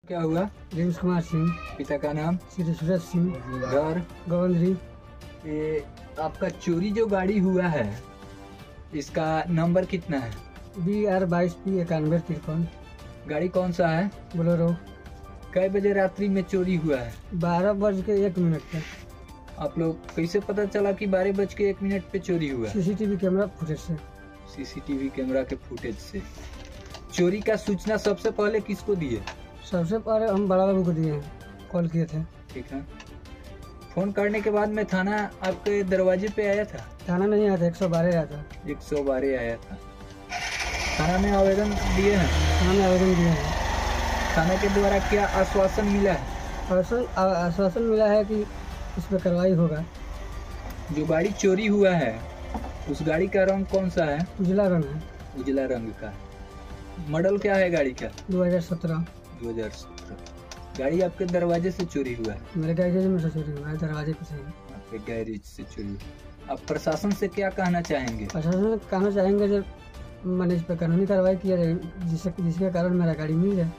क्या हुआ? प्रिंस कुमार सिंह। पिता का नाम? श्री सूरज सिंह। घर? गोविंदरी। ये आपका चोरी जो गाड़ी हुआ है इसका नंबर कितना है? BR22P9153। गाड़ी कौन सा है? बोलेरो। कई बजे रात्रि में चोरी हुआ है? 12:01 पे। आप लोग कैसे पता चला कि 12:01 पे चोरी हुआ? CCTV कैमरा फुटेज से। सीसीटीवी कैमरा के फुटेज से। चोरी का सूचना सबसे पहले किसको दिए? सबसे पहले हम बड़ा बाबू को दिए हैं, कॉल किए थे। ठीक है। फोन करने के बाद में थाना आपके दरवाजे पे आया था? थाना नहीं आया था, 112 आया था। 112 आया था। थाना में आवेदन दिए हैं? थाना में आवेदन दिए हैं। थाना के द्वारा क्या आश्वासन मिला है? आश्वासन मिला है कि इस पर कार्रवाई होगा। जो गाड़ी चोरी हुआ है उस गाड़ी का रंग कौन सा है? उजला रंग है। उजला रंग का। मॉडल क्या है गाड़ी का? 2017। 2017। गाड़ी आपके दरवाजे से चोरी हुआ है? मेरे गैरेज में से चोरी हुआ है, दरवाजे पे से ही। आपके गैरेज से चोरी हुआ। आप प्रशासन से क्या कहना चाहेंगे? प्रशासन कहना चाहेंगे जब मैंने इस पर कानूनी कार्रवाई किया जाए जिसके कारण मेरा गाड़ी मिल जाए।